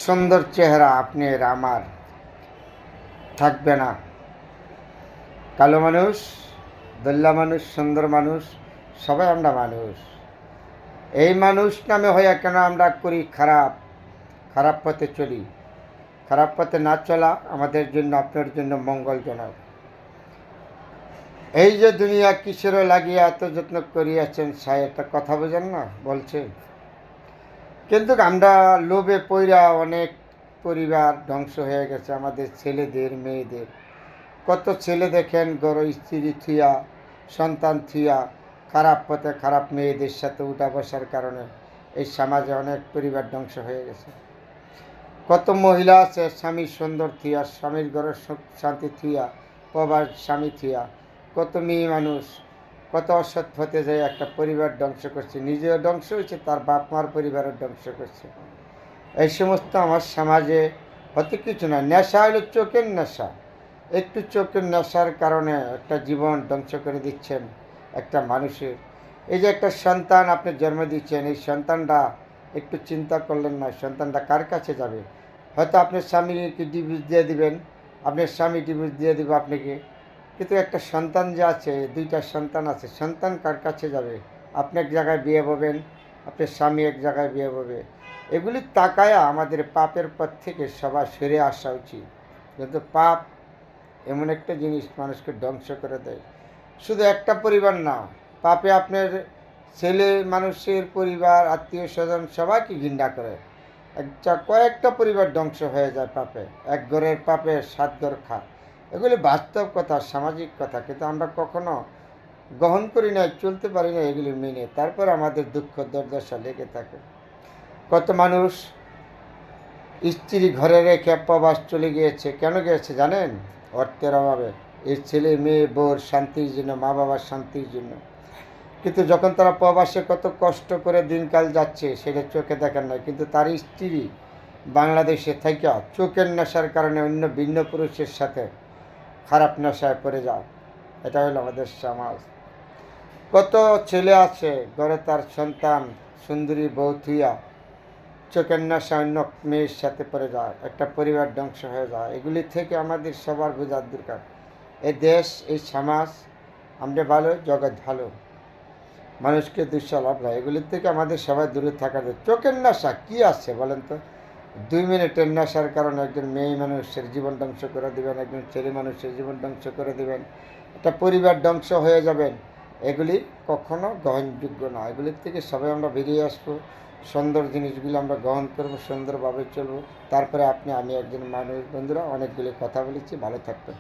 সুন্দর চেহারা আপনার আমার থাকবে না। কালো মানুষ, দল্লা মানুষ, সুন্দর মানুষ, সবাই আমরা মানুষ। এই মানুষ নামে হইয়া কেন আমরা করি খারাপ, খারাপ পথে চলি? খারাপ পথে না চলা আমাদের জন্য, আপনার জন্য মঙ্গলজনক। এই যে দুনিয়া কিসেরও লাগিয়া এত যত্ন করিয়াছেন, সাই একটা কথা বোঝেন না বলছে। কিন্তু আমরা লোভে পইরা অনেক পরিবার ধ্বংস হয়ে গেছে, আমাদের ছেলেদের মেয়েদের। কত ছেলে দেখেন গড় স্ত্রী থুয়া, সন্তান থুয়া খারাপ পথে খারাপ মেয়েদের সাথে উঠা বসার কারণে এই সমাজে অনেক পরিবার ধ্বংস হয়ে গেছে। কত মহিলা আছে স্বামী সুন্দর থুয়া, স্বামীর ঘরের সুখ শান্তি থুয়া, প্রবাস স্বামী থুয়া, কত মেয়ে মানুষ কত অসৎ পথে যায় একটা পরিবার ধ্বংস করছে, নিজেও ধ্বংস হয়েছে, তার বাপ মার পরিবারও ধ্বংস করছে। এই সমস্ত আমার সমাজে হতে কিছু না। নেশা হলো চোখের নেশা। একটু চোখের নেশার কারণে একটা জীবন ধ্বংস করে দিচ্ছেন একটা মানুষের। এই যে একটা সন্তান আপনি জন্ম দিচ্ছেন, এই সন্তানটা একটু চিন্তা করলেন না, সন্তানটা কার কাছে যাবে? হয়তো আপনার স্বামীকে ডিভোর্স দিয়ে দিবেন, আপনার স্বামী ডিভোর্স দিয়ে দেবে আপনাকে, কিন্তু একটা সন্তান যে আছে, দুইটা সন্তান আছে, সন্তান কার কাছে যাবে? আপনি এক জায়গায় বিয়ে হবেন, আপনার স্বামী এক জায়গায় বিয়ে হবে। এগুলি তাকায়া আমাদের পাপের পথ থেকে সবাই সরে আসা উচিত। কিন্তু পাপ এমন একটা জিনিস মানুষকে ধ্বংস করে দেয়। শুধু একটা পরিবার না, পাপে আপনার ছেলে মানুষের পরিবার, আত্মীয় স্বজন সবাইকে ঘৃণা করে। কয়েকটা পরিবার ধ্বংস হয়ে যায় পাপে। এক ঘরের পাপে সাত ঘর খা। এগুলি বাস্তব কথা, সামাজিক কথা, কিন্তু আমরা কখনো গ্রহণ করি না, চলতে পারি না এগুলি মেনে। তারপর আমাদের দুঃখ দুর্দশা লেগে থাকে। কত মানুষ স্ত্রী ঘরে রেখে প্রবাস চলে গিয়েছে। কেন গিয়েছে জানেন? অর্থের অভাবে। এই ছেলে মেয়ে বউর শান্তির জন্য, মা বাবার শান্তির জন্য। কিন্তু যখন তারা প্রবাসে কত কষ্ট করে দিনকাল যাচ্ছে সেটা চোখে দেখেন না, কিন্তু তার স্ত্রী বাংলাদেশে থেকে চোখের নেশার কারণে অন্য ভিন্ন পুরুষের সাথে খারাপ নেশায় পড়ে যায়। এটা হলো আমাদের সমাজ। কত ছেলে আছে ঘরে তার সন্তান সুন্দরী বউ থুইয়া চোখের নেশা অন্য মেয়ের সাথে পড়ে যায়, একটা পরিবার ধ্বংস হয়ে যায়। এগুলি থেকে আমাদের সবার বোঝার দরকার। এই দেশ, এই সমাজ, আমরা ভালো, জগৎ ভালো, মানুষকে দুঃসালাভ নয়। এগুলির থেকে আমাদের সবাই দূরে থাকা যায়। চোখের নেশা কী আছে বলেন তো? 2 মিনিটের নেশার কারণে একজন মেয়ে মানুষের জীবন ধ্বংস করে দেবেন, একজন ছেলে মানুষের জীবন ধ্বংস করে দেবেন, একটা পরিবার ধ্বংস হয়ে যাবেন। এগুলি কখনো গ্রহণযোগ্য না। এগুলির থেকে সবাই আমরা বেরিয়ে আসবো, সুন্দর জিনিসগুলো আমরা গ্রহণ করবো, সুন্দরভাবে চলবো। তারপরে আপনি, আমি একজন মানুষ। বন্ধুরা, অনেকগুলি কথা বলেছি, ভালো থাকবেন।